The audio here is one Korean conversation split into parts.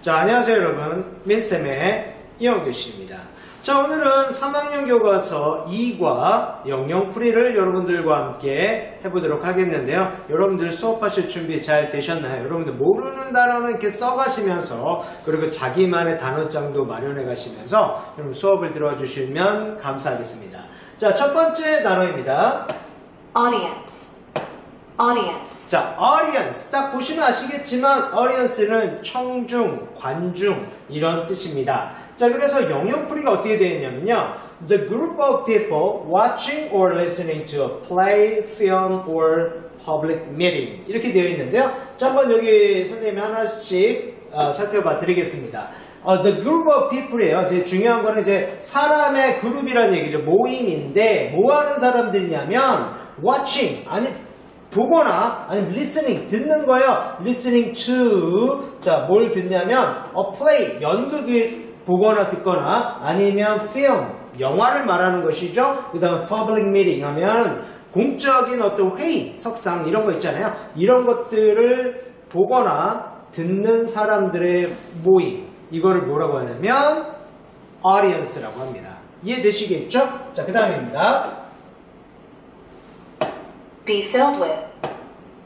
자, 안녕하세요 여러분, 민쌤의 이영규씨입니다. 자, 오늘은 3학년 교과서 2과 영영풀이를 여러분들과 함께 해보도록 하겠는데요. 여러분들 수업하실 준비 잘 되셨나요? 여러분들 모르는 단어는 이렇게 써가시면서, 그리고 자기만의 단어장도 마련해 가시면서 여러분 수업을 들어주시면 감사하겠습니다. 자, 첫 번째 단어입니다. Audience. Audience. 자, audience. 딱 보시면 아시겠지만 audience는 청중, 관중 이런 뜻입니다. 자, 그래서 영영풀이가 어떻게 되어 있냐면요. The group of people watching or listening to a play, film or public meeting 이렇게 되어 있는데요. 자, 한번 여기 선생님이 하나씩 살펴봐 드리겠습니다. The group of people이에요. 이제 중요한 거는 이제 사람의 그룹이라는 얘기죠. 모임인데 뭐 하는 사람들이냐면 watching 아니 보거나 아니면 listening 듣는 거예요. listening to 자, 뭘 듣냐면 a play 연극을 보거나 듣거나 아니면 film 영화를 말하는 것이죠. 그 다음에 public meeting 하면 공적인 어떤 회의, 석상 이런 거 있잖아요. 이런 것들을 보거나 듣는 사람들의 모임 이거를 뭐라고 하냐면 audience라고 합니다. 이해되시겠죠? 자, 그 다음입니다. Be filled with.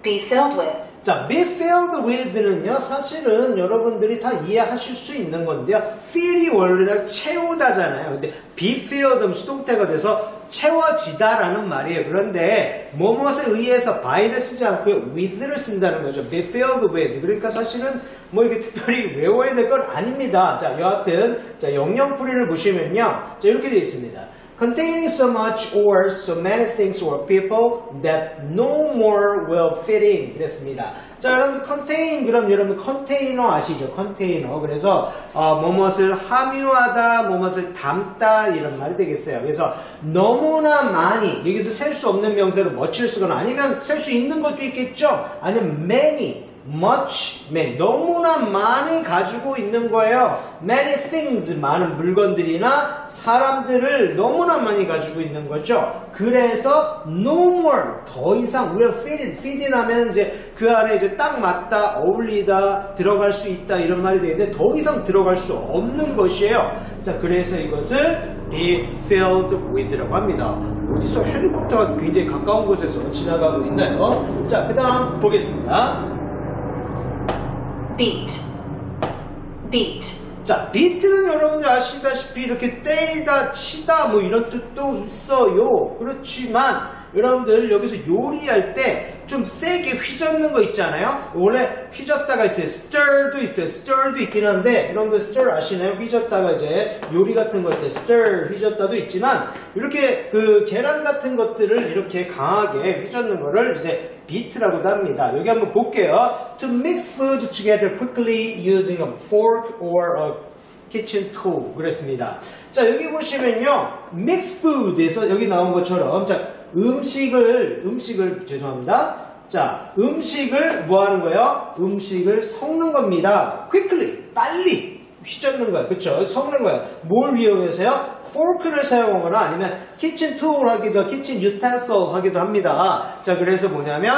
Be filled with. 자, be filled with는요, 사실은 여러분들이 다 이해하실 수 있는 건데요. fill이 원래 채우다잖아요. 근데 be filled는 수동태가 돼서 채워지다라는 말이에요. 그런데 뭐뭇에 의해서 by를 쓰지 않고 with를 쓴다는 거죠. be filled with. 그러니까 사실은 뭐 이렇게 특별히 외워야 될 건 아닙니다. 자, 여하튼 자, 영영풀이를 보시면요. 자, 이렇게 되어 있습니다. Containing so much or so many things or people that no more will fit in. 그랬습니다. 자, 여러분들 contain 그럼 여러분 컨테이너 아시죠? 컨테이너. 그래서 뭐뭇을 함유하다, 뭐뭇을 담다 이런 말이 되겠어요. 그래서 너무나 많이 여기서 셀 수 없는 명사로 much를 쓰거나 아니면 셀 수 있는 것도 있겠죠. 아니면 many. much, many, 너무나 많이 가지고 있는 거예요. many things, 많은 물건들이나 사람들을 너무나 많이 가지고 있는 거죠. 그래서 no more, 더 이상 will fit in, fit in 하면 이제 그 안에 이제 딱 맞다, 어울리다, 들어갈 수 있다 이런 말이 되는데 더 이상 들어갈 수 없는 것이에요. 자, 그래서 이것을 be filled with라고 합니다. 어디서 헬리콥터가 굉장히 가까운 곳에서 지나가고 있나요? 자, 그 다음 보겠습니다. Beat. Beat. 자, beat는 여러분들 아시다시피 이렇게 때리다, 치다 뭐 이런 뜻도 있어요. 그렇지만 여러분들 여기서 요리할 때 좀 세게 휘젓는 거 있잖아요. 원래 휘젓다가 있어요. stir도 있어요. stir도 있긴 한데 여러분들 stir 아시나요? 휘젓다가 이제 요리 같은 거 할 때 stir 휘젓다도 있지만 이렇게 그 계란 같은 것들을 이렇게 강하게 휘젓는 거를 이제 beat라고도 합니다. 여기 한번 볼게요. To mix food together quickly using a fork or a kitchen tool 그랬습니다. 자, 여기 보시면요. mix food에서 여기 나온 것처럼 자, 음식을 죄송합니다. 자, 음식을 뭐 하는 거예요? 음식을 섞는 겁니다. quickly 빨리 휘젓는 거예요. 그렇죠? 섞는 거예요. 뭘 이용해서요? 포크를 사용하거나 아니면 키친 툴 하기도 키친 유텐슬 하기도 합니다. 자, 그래서 뭐냐면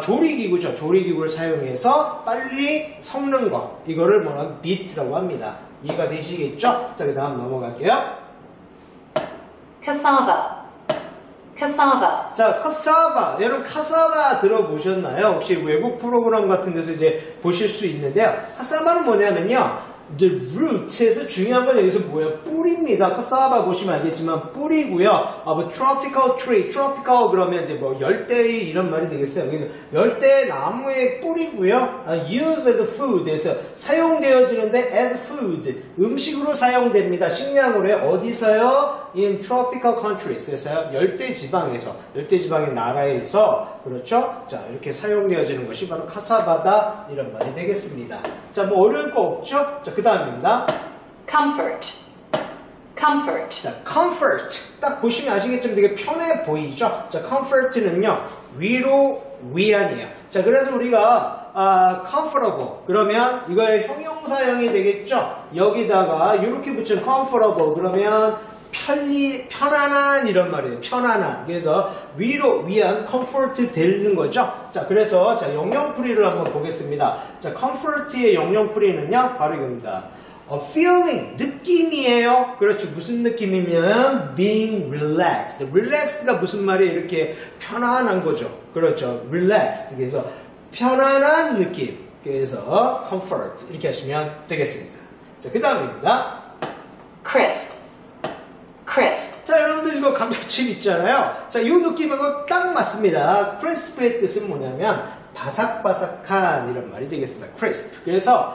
조리기구죠. 조리기구를 사용해서 빨리 섞는 거 이거를 뭐라고 beat라고 합니다. 이해가 되시겠죠? 자, 그 다음 넘어갈게요. Cassava. Cassava. 자, cassava. 여러분 cassava 들어보셨나요? 혹시 외국 프로그램 같은 데서 이제 보실 수 있는데요. cassava는 뭐냐면요. The root에서 중요한 건 여기서 뭐예요? 뿌리입니다. cassava 보시면 알겠지만 뿌리고요. 뭐 tropical tree, tropical 그러면 이제 뭐 열대의 이런 말이 되겠어요. 열대 나무의 뿌리고요. use as food에서 사용되어지는데 as food 음식으로 사용됩니다. 식량으로요. 어디서요? In tropical countries.에서요. 열대 지방의 나라에서 그렇죠? 자, 이렇게 사용되어지는 것이 바로 cassava다 이런 말이 되겠습니다. 자, 뭐 어려울 거 없죠? 자, 그 다음입니다. Comfort. Comfort. 자, comfort. 딱 보시면 아시겠지만 되게 편해 보이죠? 자, comfort는요, 위로, 위안이에요. 자, 그래서 우리가, comfortable. 그러면 이거의 형용사형이 되겠죠? 여기다가 이렇게 붙이면 comfortable. 그러면 편안한 이런 말이에요. 편안한. 그래서 위안, comfort 되는 거죠. 자, 그래서 자, 영영풀이를 한번 보겠습니다. 자, comfort의 영영풀이는요, 바로 이겁니다. feeling, 느낌이에요. 그렇죠. 무슨 느낌이면 being relaxed. relaxed가 무슨 말이에요? 이렇게 편안한 거죠. 그렇죠. relaxed. 그래서 편안한 느낌. 그래서 comfort 이렇게 하시면 되겠습니다. 자, 그 다음입니다. crisp, crisp, 자, 여러분들 이거 감자칩 있잖아요. 자, 이 느낌하고 딱 맞습니다. crisp의 뜻은 뭐냐면 바삭바삭한 이런 말이 되겠습니다. crisp. 그래서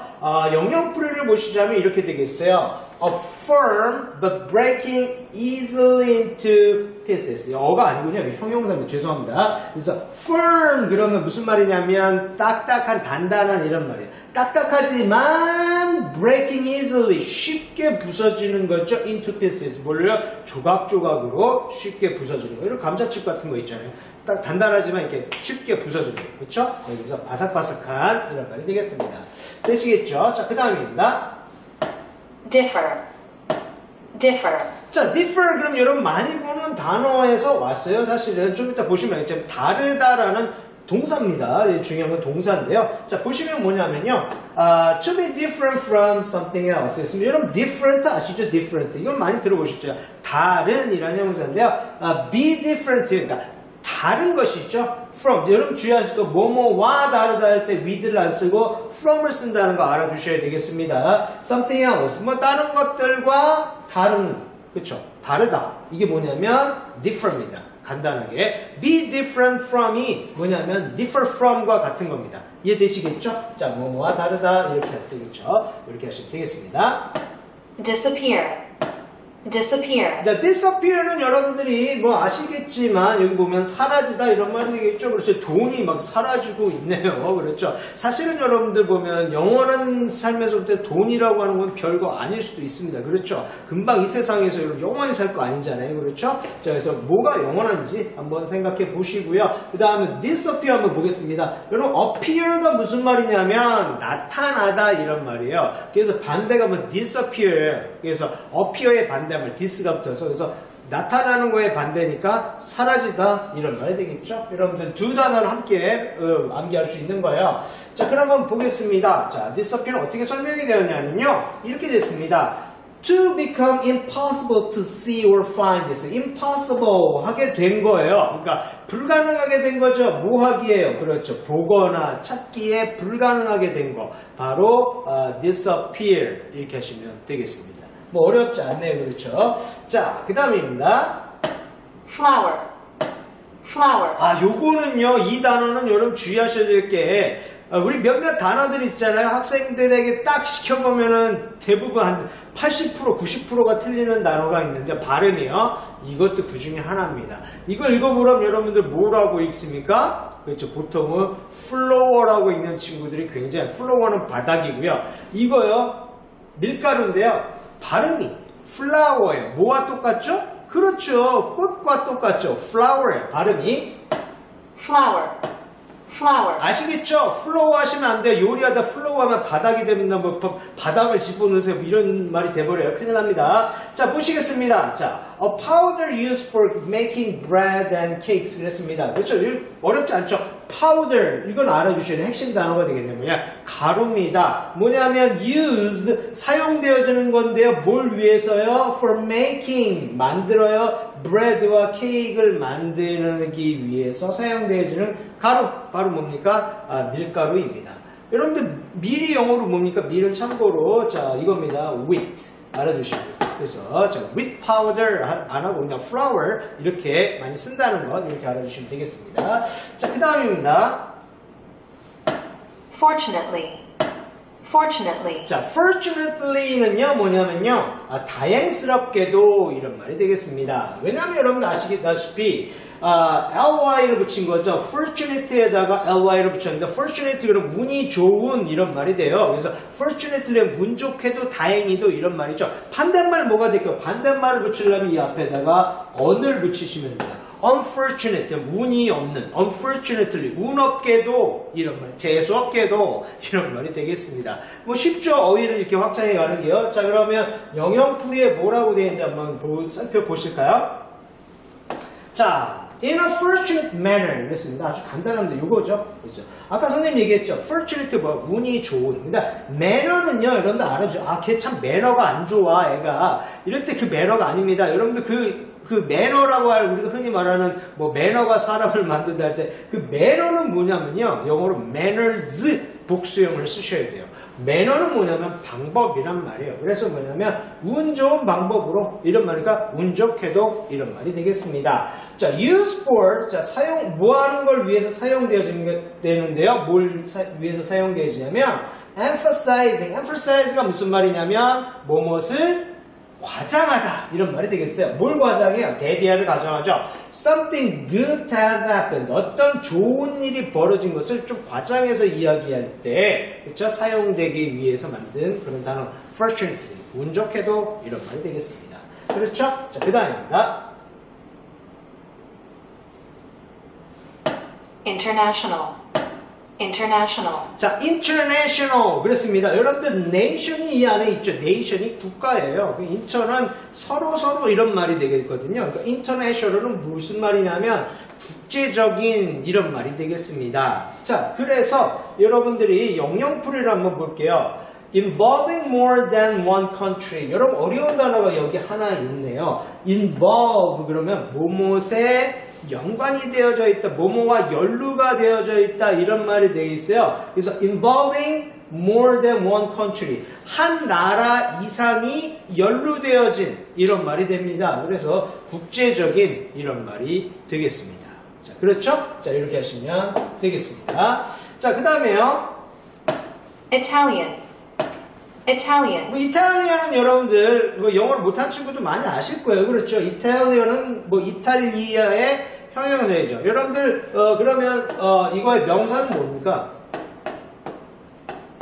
영영풀이를 보시자면 이렇게 되겠어요. A firm but breaking easily into pieces. 어가 아니군요. 형용사입니다. 죄송합니다. 그래서 firm 그러면 무슨 말이냐면 딱딱한 단단한 이런 말이에요. 딱딱하지만 breaking easily 쉽게 부서지는 거죠. into pieces. 뭘요? 조각조각으로 쉽게 부서지는 거. 이런 감자칩 같은 거 있잖아요. 딱 단단하지만 이렇게 쉽게 부서지는 거. 그렇죠? 여기서 바삭바삭한 이런 말이 되겠습니다. 되시겠죠? 자, 그 다음입니다. differ, differ, 자, differ 그럼 여러분 많이 보는 단어에서 왔어요. 사실은 좀 이따 보시면 이제 다르다라는 동사입니다. 중요한 건 동사인데요. 자, 보시면 뭐냐면요. to be different from something else. 그래서 여러분 different 아시죠? different. 이건 많이 들어보셨죠? 다른 이라는 형용사인데요. be different. 그러니까 다른 것이 있죠. from. 여러분 주의하실 거 뭐뭐와 다르다 할 때 with를 안 쓰고 from을 쓴다는 거 알아두셔야 되겠습니다. something else. 뭐 다른 것들과 다른. 그렇죠. 다르다. 이게 뭐냐면 differ입니다. 간단하게 be different from이 뭐냐면 differ from과 같은 겁니다. 이해되시겠죠? 자, 뭐뭐와 다르다 이렇게 할 때겠죠. 이렇게 하시면 되겠습니다. disappear, disappear, 자, disappear는 여러분들이 뭐 아시겠지만 여기 보면 사라지다 이런 말이 되겠죠. 그렇죠. 돈이 막 사라지고 있네요. 그렇죠. 사실은 여러분들 보면 영원한 삶에서부터 돈이라고 하는 건 별거 아닐 수도 있습니다. 그렇죠. 금방 이 세상에서 여러분 영원히 살 거 아니잖아요. 그렇죠. 자, 그래서 뭐가 영원한지 한번 생각해 보시고요. 그 다음에 disappear 한번 보겠습니다. 여러분 appear가 무슨 말이냐면 나타나다 이런 말이에요. 그래서 반대가 뭐 disappear. 그래서 appear의 반대 디스가 붙어서 그래서 나타나는 거에 반대니까 사라지다 이런 말이 되겠죠. 여러분들 두 단어를 함께 암기할 수 있는 거예요. 자, 그럼 한번 보겠습니다. 자, disappear는 어떻게 설명이 되었냐면요. 이렇게 됐습니다. To become impossible to see or find this. impossible 하게 된 거예요. 그러니까 불가능하게 된 거죠. 뭐 하기에요? 그렇죠. 보거나 찾기에 불가능하게 된 거. 바로 disappear 이렇게 하시면 되겠습니다. 뭐 어렵지 않네요. 그렇죠. 자, 그 다음입니다. flower, flower, 요거는요, 이 단어는 여러분 주의하셔야 될 게, 우리 몇몇 단어들이 있잖아요. 학생들에게 딱 시켜보면은 대부분 한 80%, 90%가 틀리는 단어가 있는데, 발음이요. 이것도 그 중에 하나입니다. 이거 읽어보면 여러분들 뭐라고 읽습니까? 그렇죠. 보통은 floor라고 읽는 친구들이 굉장히, floor는 바닥이고요. 이거요, 밀가루인데요. 발음이 flower예요. 뭐와 똑같죠? 그렇죠. 꽃과 똑같죠. flower예요. 발음이 flower, flower, 아시겠죠? 플로우 하시면 안 돼요. 요리하다 플로우 하면 바닥이 됩니다. 뭐 바닥을 집어넣으세요. 이런 말이 돼버려요. 큰일 납니다. 자, 보시겠습니다. 자, a powder used for making bread and cakes 그랬습니다. 그렇죠? 어렵지 않죠? powder 이건 알아주셔야 돼요. 핵심 단어가 되겠네요. 뭐냐? 가루입니다. 뭐냐면 used 사용되어지는 건데요. 뭘 위해서요? for making 만들어요. bread와 케이크를 만들기 위해서 사용되어지는 가루 바로 뭡니까? 밀가루입니다. 여러분들 밀이 영어로 뭡니까? 밀은 참고로 자 이겁니다. wheat 알아두시고요. 그래서 자, wheat powder 안 하고 그냥 flour 이렇게 많이 쓴다는 것 이렇게 알아주시면 되겠습니다. 자, 그 다음입니다. fortunately, fortunately, 자, fortunately는요 뭐냐면요 다행스럽게도 이런 말이 되겠습니다. 왜냐하면 여러분들 아시다시피 ly를 붙인 거죠. fortunate에다가 ly를 붙였는데 fortunate 그럼 운이 좋은 이런 말이 돼요. 그래서 fortunately 운 좋게도 다행히도 이런 말이죠. 반대말 뭐가 될까요? 반대말을 붙이려면 이 앞에다가 on을 붙이시면 됩니다. unfortunate, 운이 없는, unfortunately, 운 없게도 이런 말, 재수 없게도 이런 말이 되겠습니다. 뭐 쉽죠? 어휘를 이렇게 확장해 가는 게요. 자, 그러면 영영풀이에 뭐라고 되어 있는지 한번 살펴보실까요? 자, in a fortunate manner 그랬습니다. 아주 간단합니다. 이거죠. 그렇죠? 아까 선생님 얘기했죠. fortunate 뭐 운이 좋은. 그러니까 manner는요, 여러분들 알아죠. 아, 걔 참 매너가 안 좋아, 애가. 이럴 때 그 매너가 아닙니다. 여러분들 그 매너라고 할 우리가 흔히 말하는 뭐 매너가 사람을 만든다 할 때 그 매너는 뭐냐면요, 영어로 manners 복수형을 쓰셔야 돼요. 매너는 뭐냐면 방법이란 말이에요. 그래서 뭐냐면 운 좋은 방법으로 이런 말이니까 운 좋게도 이런 말이 되겠습니다. 자, use for, 자, 사용, 뭐 하는 걸 위해서 사용되는데요. 뭘 위해서 사용되어지냐면 emphasize가 무슨 말이냐면 무엇을 과장하다 이런 말이 되겠어요. 뭘 과장해요? 대디아를 가정하죠. Something good has happened. 어떤 좋은 일이 벌어진 것을 좀 과장해서 이야기할 때, 그렇죠? 사용되기 위해서 만든 그런 단어 fortunately, 운 좋게도 이런 말이 되겠습니다. 그렇죠? 자, 그 다음입니다. International. International. 자, international 그렇습니다. 여러분들 nation이 이 안에 있죠. nation이 국가예요. 그 inter는 서로 이런 말이 되겠거든요. 그러니까 international은 무슨 말이냐면 국제적인 이런 말이 되겠습니다. 자, 그래서 여러분들이 영영풀이를 한번 볼게요. involving more than one country. 여러분 어려운 단어가 여기 하나 있네요. involve 그러면 뭐뭇에 연관이 되어져 있다, 뭐뭐와 연루가 되어져 있다 이런 말이 되어 있어요. 그래서 involving more than one country, 한 나라 이상이 연루되어진 이런 말이 됩니다. 그래서 국제적인 이런 말이 되겠습니다. 자, 그렇죠? 자, 이렇게 하시면 되겠습니다. 자, 그 다음에요. Italian. Italian. 뭐 이탈리아는 여러분들 뭐 영어를 못한 친구도 많이 아실 거예요. 그렇죠? 이탈리아는 뭐 이탈리아의 형용사이죠. 여러분들 그러면 이거의 명사는 뭡니까?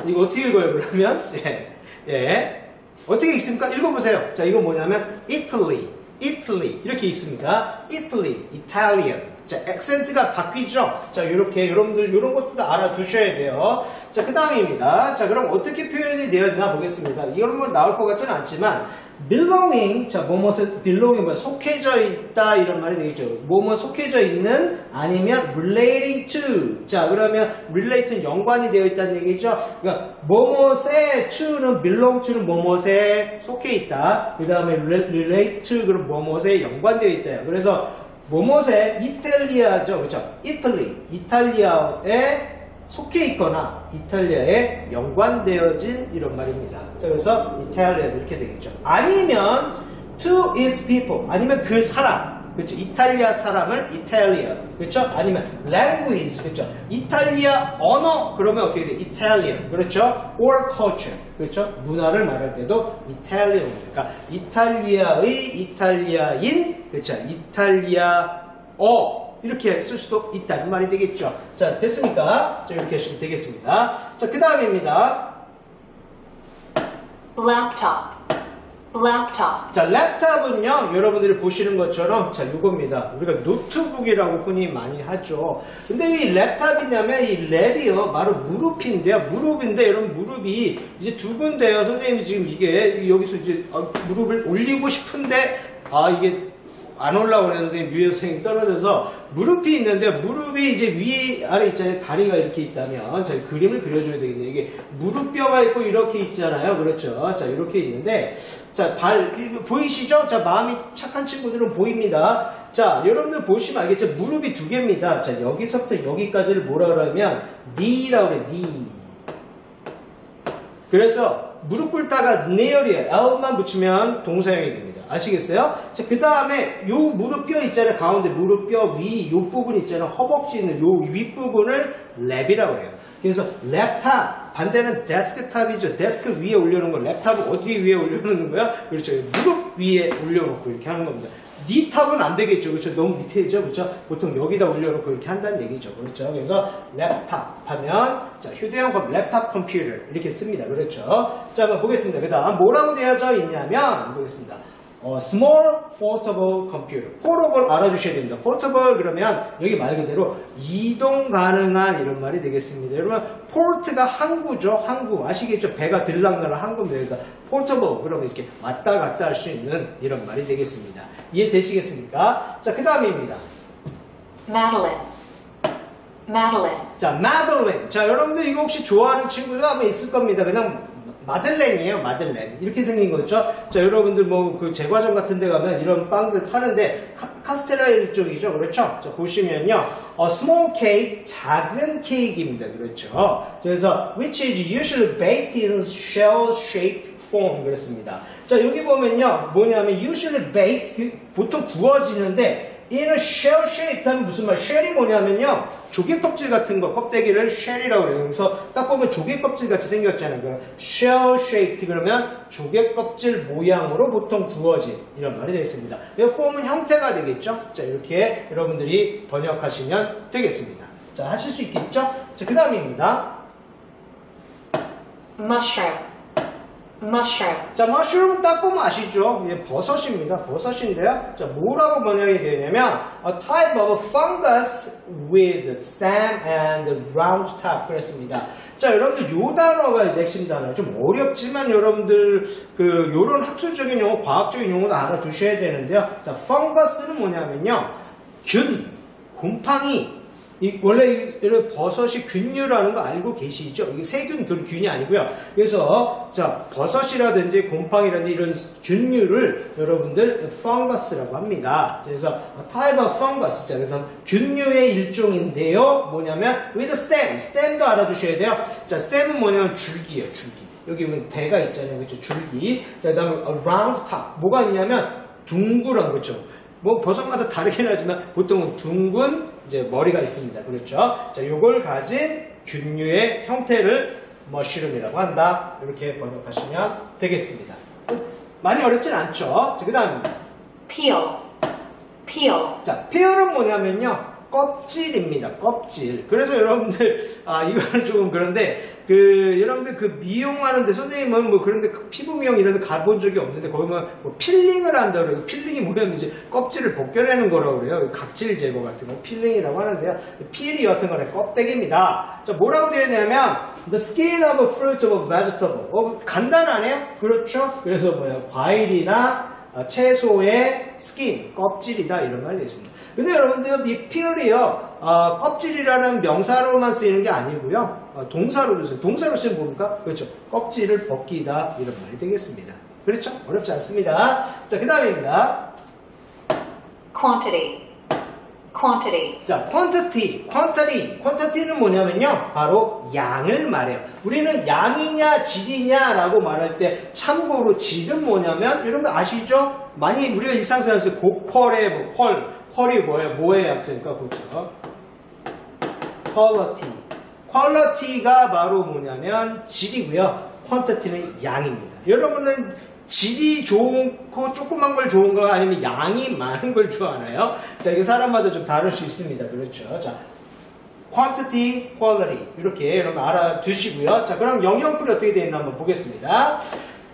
이거 어떻게 읽어요? 그러면 예. 어떻게 읽습니까? 읽어보세요. 자, 이거 뭐냐면 Italy 이렇게 읽습니다. Italy, Italian. 자, 액센트가 바뀌죠. 자, 이렇게 여러분들 이런 것도 알아두셔야 돼요. 자, 그 다음입니다. 자, 그럼 어떻게 표현이 되어 있나 보겠습니다. 이건 뭐 나올 것 같지는 않지만 belonging, 자, 뭐뭐에 belonging 뭐 속해져 있다 이런 말이 되겠죠. 뭐뭐 속해져 있는 아니면 relating to. 자, 그러면 relate는 연관이 되어 있다는 얘기죠. 그러니까 뭐뭐에 to는 belong to는 뭐뭐에 속해 있다. 그 다음에 relate to 그럼 뭐뭐에 연관되어 있다. 그래서 뭐뭐에 이탈리아죠. 그렇죠? 이탈리아에 속해 있거나 이탈리아에 연관되어진 이런 말입니다. 자, 그래서 이탈리아 이렇게 되겠죠. 아니면 to its people, 아니면 그 사람, 그렇죠? 이탈리아 사람을 Italian, 그렇죠? 아니면 language, 그렇죠? 이탈리아 언어, 그러면 어떻게 돼? Italian, 그렇죠? or culture, 그렇죠? 문화를 말할 때도 Italian입니다. 그러니까 이탈리아의 이탈리아인, 그렇죠? 이탈리아어 이렇게 쓸 수도 있다는 말이 되겠죠. 자, 됐습니까? 자, 이렇게 하시면 되겠습니다. 자, 그 다음입니다. Laptop. Laptop. 자, 랩탑은요, 여러분들이 보시는 것처럼, 자, 이겁니다. 우리가 노트북이라고 흔히 많이 하죠. 근데 이 랩탑이냐면, 이 랩이요, 바로 무릎인데요. 무릎인데, 여러분, 무릎이 이제 두 군데요. 선생님이 지금 이게, 여기서 이제, 무릎을 올리고 싶은데, 이게, 안 올라오는 선생님, 위에 선생님 떨어져서 무릎이 있는데 무릎이 이제 위에 아래 있잖아요. 다리가 이렇게 있다면 자, 그림을 그려줘야 되겠네요. 이게 무릎뼈가 있고 이렇게 있잖아요. 그렇죠? 자, 이렇게 있는데 자, 보이시죠? 자, 마음이 착한 친구들은 보입니다. 자, 여러분들 보시면 알겠죠? 무릎이 두 개입니다. 자, 여기서부터 여기까지를 뭐라 그러면 knee라고 그래. knee. 그래서 무릎 꿇다가 near이에요. L만 붙이면 동사형이 됩니다. 아시겠어요? 자, 그 다음에 요 무릎뼈 있잖아요. 가운데 무릎뼈 위 요 부분 있잖아요. 허벅지 있는 요 윗부분을 랩이라고 해요. 그래서 랩탑, 반대는 데스크탑이죠. 데스크 위에 올려놓은 거. 랩탑은 어디 위에 올려놓는 거야? 그렇죠. 무릎 위에 올려놓고 이렇게 하는 겁니다. 니탑은 안 되겠죠. 그렇죠. 너무 밑에죠. 그렇죠. 보통 여기다 올려놓고 이렇게 한다는 얘기죠. 그렇죠. 그래서 랩탑 하면, 자, 휴대용 랩탑 컴퓨터 이렇게 씁니다. 그렇죠. 자, 한번 보겠습니다. 그 다음, 뭐라고 되어져 있냐면, 보겠습니다. small portable computer. portable 알아주셔야 됩니다. portable 그러면 여기 말 그대로 이동 가능한 이런 말이 되겠습니다. 여러분 port가 항구죠. 항구 아시겠죠? 배가 들락날락 항구입니다. portable 그러면 이렇게 왔다 갔다 할 수 있는 이런 말이 되겠습니다. 이해되시겠습니까? 자, 그 다음입니다. Madeline. Madeline. 자, 마들렌. 자, 여러분들 이거 혹시 좋아하는 친구들 아마 있을 겁니다. 그냥 마들렌이에요, 마들렌. 이렇게 생긴 거죠. 자, 여러분들 뭐 그 제과점 같은 데 가면 이런 빵들 파는데 카스텔라 일종이죠. 그렇죠? 자, 보시면요. small cake, 작은 케이크입니다. 그렇죠? 그래서 which is usually baked in shell-shaped form 그랬습니다. 자, 여기 보면요. 뭐냐면 usually baked, 보통 구워지는데 in a shell shape 하면 무슨 말? shell이 뭐냐면요. 조개 껍질 같은 거, 껍데기를 shell이라고 그래요. 그래서 딱 보면 조개 껍질 같이 생겼잖아요. 그럼 shell shaped 그러면 조개 껍질 모양으로 보통 구워진 이런 말이 되겠습니다. 이 폼은 형태가 되겠죠. 자, 이렇게 여러분들이 번역하시면 되겠습니다. 자, 하실 수 있겠죠? 자, 그 다음입니다. Mushroom. Mushroom. 자, mushroom 딱 보면 아시죠? 예, 버섯입니다. 버섯인데요. 자, 뭐라고 번역이 되냐면 a type of fungus with stem and round top 그랬습니다. 자, 여러분들 요 단어가 이제 핵심 단어예요. 좀 어렵지만 여러분들 그 요런 학술적인 용어, 과학적인 용어도 알아두셔야 되는데요. 자, fungus는 뭐냐면요. 균, 곰팡이 원래 버섯이 균류라는 거 알고 계시죠? 이게 세균 균이 아니고요. 그래서 자, 버섯이라든지 곰팡이라든지 이런 균류를 여러분들 fungus라고 합니다. 그래서 type of fungus. 자, 그래서 균류의 일종인데요. 뭐냐면 with stem. stem도 알아두셔야 돼요. 자, stem은 뭐냐면 줄기예요. 줄기. 여기 보면 대가 있잖아요. 그렇죠? 줄기. 자, 그다음에 round top. 뭐가 있냐면 둥그런 거죠. 뭐 버섯마다 다르긴 하지만 보통은 둥근 이제 머리가 있습니다. 그렇죠? 자, 요걸 가진 균류의 형태를 머쉬룸이라고 한다. 이렇게 번역하시면 되겠습니다. 많이 어렵진 않죠? 자, 그 다음입니다. Peel. Peel. 자, peel은 뭐냐면요. 껍질입니다. 껍질. 그래서 여러분들, 이거는 조금 그런데, 여러분들 미용하는데, 선생님은 뭐 그런데 피부 미용 이런 데 가본 적이 없는데, 거기 뭐 필링을 한다 그래요. 필링이 뭐냐면 이제 껍질을 벗겨내는 거라고 그래요. 각질 제거 같은 거 필링이라고 하는데요. 필이 같은 거는 껍데기입니다. 자, 뭐라고 되어 있냐면, the skin of a fruit of a vegetable. 간단하네요? 그렇죠? 그래서 과일이나 채소의 스킨, 껍질이다 이런 말이 되겠습니다. 근데 여러분들 이 peel이요 껍질이라는 명사로만 쓰이는 게 아니고요 동사로도 써요. 동사로 쓰면 뭡니까? 그렇죠. 껍질을 벗기다 이런 말이 되겠습니다. 그렇죠? 어렵지 않습니다. 자, 그 다음입니다. Quantity. Quantity. 자, quantity는 뭐냐면요 바로 양을 말해요. 우리는 양이냐 질이냐라고 말할 때 참고로 질은 뭐냐면 여러분 아시죠? 많이 우리가 일상생활에서 고퀄의 퀄이 뭐의 약자니까 그렇죠? quality가 바로 뭐냐면 질이고요. quantity는 양입니다. 여러분은 질이 좋고 조그만 걸 좋은가 아니면 양이 많은 걸 좋아하나요? 자, 이게 사람마다 좀 다를 수 있습니다. 그렇죠? 자, quantity, quality 이렇게 여러분 알아두시고요. 자, 그럼 영영풀이 어떻게 되어 있나 한번 보겠습니다.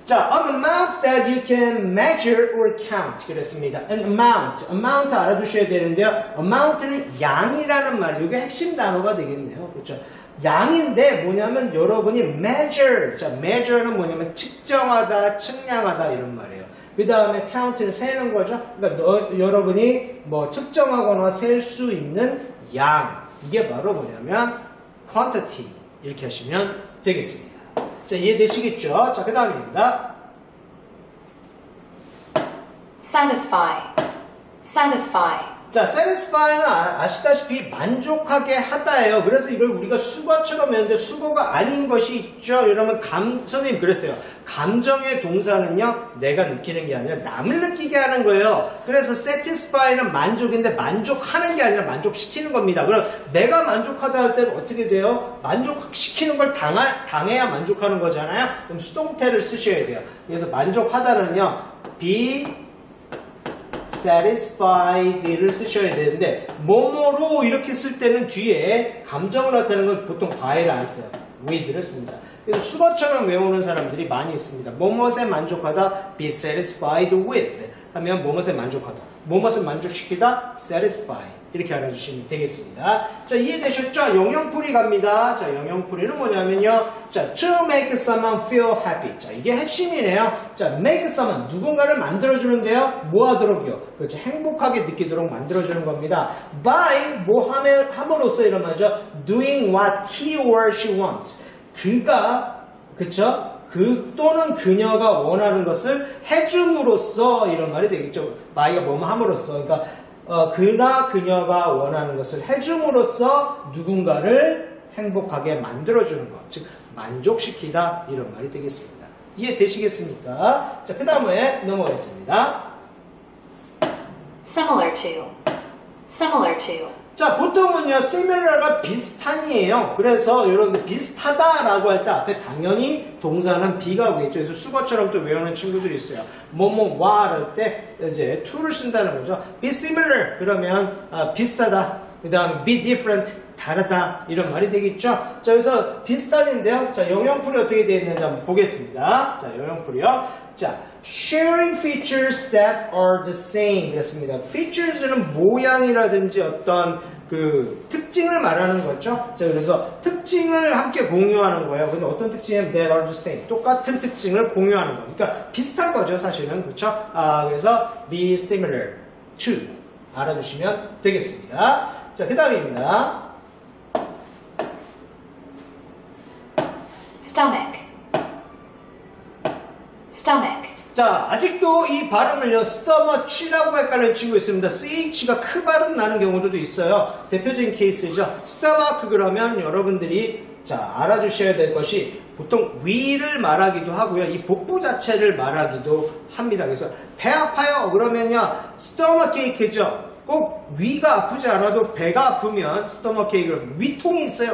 자, an amount that you can measure or count 그랬습니다. an amount 알아두셔야 되는데요. amount는 양이라는 말이에요. 이게 핵심 단어가 되겠네요. 그렇죠? 양인데 뭐냐면 여러분이 measure, 자, measure는 뭐냐면 측정하다, 측량하다 이런 말이에요. 그 다음에 count는 세는 거죠. 그러니까 여러분이 뭐 측정하거나 셀 수 있는 양, 이게 바로 뭐냐면 quantity 이렇게 하시면 되겠습니다. 자, 이해되시겠죠? 자, 그 다음입니다. Satisfy. Satisfy. 자, satisfy는 아시다시피 만족하게 하다예요. 그래서 이걸 우리가 수거처럼 했는데 수거가 아닌 것이 있죠. 여러분 선생님 그랬어요. 감정의 동사는요 내가 느끼는 게 아니라 남을 느끼게 하는 거예요. 그래서 satisfy는 만족인데 만족하는 게 아니라 만족시키는 겁니다. 그럼 내가 만족하다 할 때는 어떻게 돼요? 만족시키는 걸 당해야 만족하는 거잖아요. 그럼 수동태를 쓰셔야 돼요. 그래서 만족하다는요 be satisfied를 쓰셔야 되는데 뭐뭐로 이렇게 쓸 때는 뒤에 감정을 나타내는 건 보통 by를 안 써요. with를 씁니다. 그래서 수거처럼 외우는 사람들이 많이 있습니다. 뭐뭇에 만족하다 be satisfied with 하면 뭐뭇에 만족하다. 뭐뭇을 만족시키다 satisfy 이렇게 알아주시면 되겠습니다. 자, 이해되셨죠? 영영풀이 갑니다. 자, 영영풀이는 뭐냐면요. 자, to make someone feel happy. 자, 이게 핵심이네요. 자, make someone 누군가를 만들어주는데요. 뭐 하도록요? 그렇죠. 행복하게 느끼도록 만들어주는 겁니다. by 뭐 함으로써 이런 말이죠. doing what he or she wants. 그가 그쵸? 또는 그녀가 원하는 것을 해줌으로써 이런 말이 되겠죠. by가 뭐뭐 함으로써. 그러니까 그나 그녀가 원하는 것을 해줌으로써 누군가를 행복하게 만들어주는 것. 즉 만족시키다 이런 말이 되겠습니다. 이해되시겠습니까? 자, 그 다음에 넘어가겠습니다. Similar to. Similar to. 자, 보통은요, similar가 비슷한이에요. 그래서 여러분들 비슷하다라고 할 때 앞에 당연히 동사는 be가 오겠죠. 그래서 수거처럼 또 외우는 친구들이 있어요. 뭐뭐와 할 때 이제 to를 쓴다는 거죠. be similar 그러면 비슷하다. 그 다음 be different 다르다 이런 말이 되겠죠. 자, 그래서 비슷한인데요. 자, 영영풀이 어떻게 되어 있는지 한번 보겠습니다. 자, 영영풀이요. 자, sharing features that are the same 그랬습니다. features는 모양이라든지 어떤 그 특징을 말하는 거죠. 자, 그래서 특징을 함께 공유하는 거예요. 근데 어떤 특징이냐면 that are the same. 똑같은 특징을 공유하는 거. 그러니까 비슷한 거죠, 사실은. 그렇죠? 그래서 be similar to 알아두시면 되겠습니다. 자, 그 다음입니다. Stomach. Stomach. 자, 아직도 이 발음을요, stomach라고 헷갈리는 친구 있습니다. ch가 크 발음 나는 경우도 있어요. 대표적인 케이스죠. stomach 그러면 여러분들이 자, 알아주셔야 될 것이 보통 위를 말하기도 하고요. 이 복부 자체를 말하기도 합니다. 그래서 배 아파요. 그러면요, stomachache죠. 꼭 위가 아프지 않아도 배가 아프면 스토마케이크 위통이 있어요.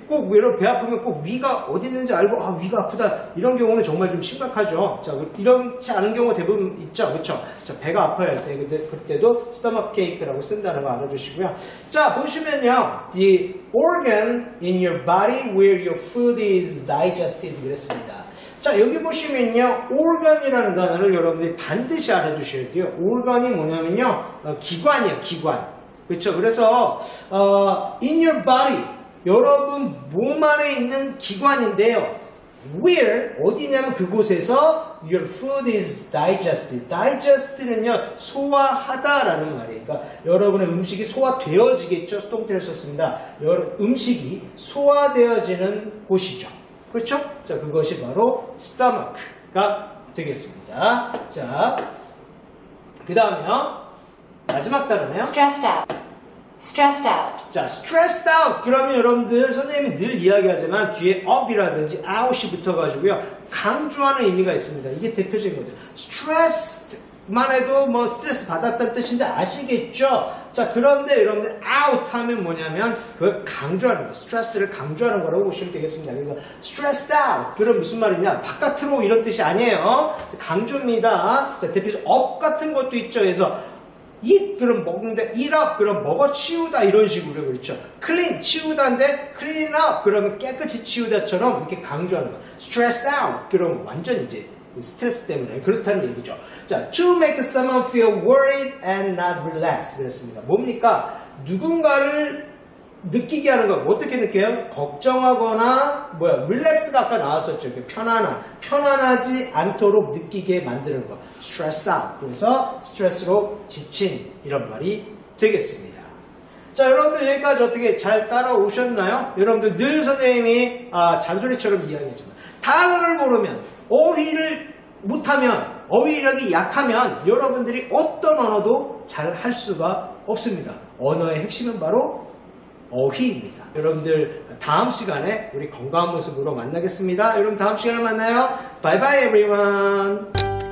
꼭 배 아프면 꼭 위가 어디 있는지 알고 위가 아프다 이런 경우는 정말 좀 심각하죠. 자, 이렇지 않은 경우가 대부분 있죠, 그렇죠? 자, 배가 아파야 할 때 그때도 스토마케이크라고 쓴다는 거 알아주시고요. 자, 보시면요, the organ in your body where your food is digested 그랬습니다. 자, 여기 보시면요, organ이라는 단어를 여러분들이 반드시 알아두셔야 돼요. organ이 뭐냐면요, 기관이에요, 기관. 그렇죠? 그래서 in your body, 여러분 몸 안에 있는 기관인데요. where, 어디냐면 그곳에서 your food is digested. digest는요, 소화하다라는 말이에요. 그러니까 여러분의 음식이 소화되어지겠죠? 수동태를 썼습니다. 음식이 소화되어지는 곳이죠. 그렇죠? 자, 그것이 바로 stomach가 되겠습니다. 자, 그 다음에요. 마지막 단어네요. Stressed out. Stressed out. 자, stressed out. 그러면 여러분들 선생님이 늘 이야기하지만 뒤에 up이라든지 out이 붙어가지고요. 강조하는 의미가 있습니다. 이게 대표적인 거죠. stressed만 해도 뭐 스트레스 받았다는 뜻인지 아시겠죠? 자, 그런데 여러분들 out 하면 뭐냐면 그걸 강조하는 거예요. 스트레스를 강조하는 거라고 보시면 되겠습니다. 그래서 stressed out. 그럼 무슨 말이냐? 바깥으로 이런 뜻이 아니에요. 강조입니다. 자, 대표적으로 up 같은 것도 있죠. 그래서 eat 그럼 먹는데 eat up 그럼 먹어 치우다 이런 식으로 그렇죠. clean 치우다인데 clean up 그러면 깨끗이 치우다처럼 이렇게 강조하는 거예요. stressed out 그럼 완전 이제 스트레스 때문에 그렇다는 얘기죠. 자, to make someone feel worried and not relaxed 그랬습니다. 뭡니까? 누군가를 느끼게 하는 거 어떻게 느껴요? 걱정하거나 relaxed가 아까 나왔었죠. 편안하지 않도록 느끼게 만드는 거 stressed out. 그래서 스트레스로 지친 이런 말이 되겠습니다. 자, 여러분들 여기까지 어떻게 잘 따라오셨나요? 여러분들 늘 선생님이 잔소리처럼 이야기하지만 단어를 모르면 어휘를 못하면 어휘력이 약하면 여러분들이 어떤 언어도 잘 할 수가 없습니다. 언어의 핵심은 바로 어휘입니다. 여러분들 다음 시간에 우리 건강한 모습으로 만나겠습니다. 여러분 다음 시간에 만나요. Bye bye everyone.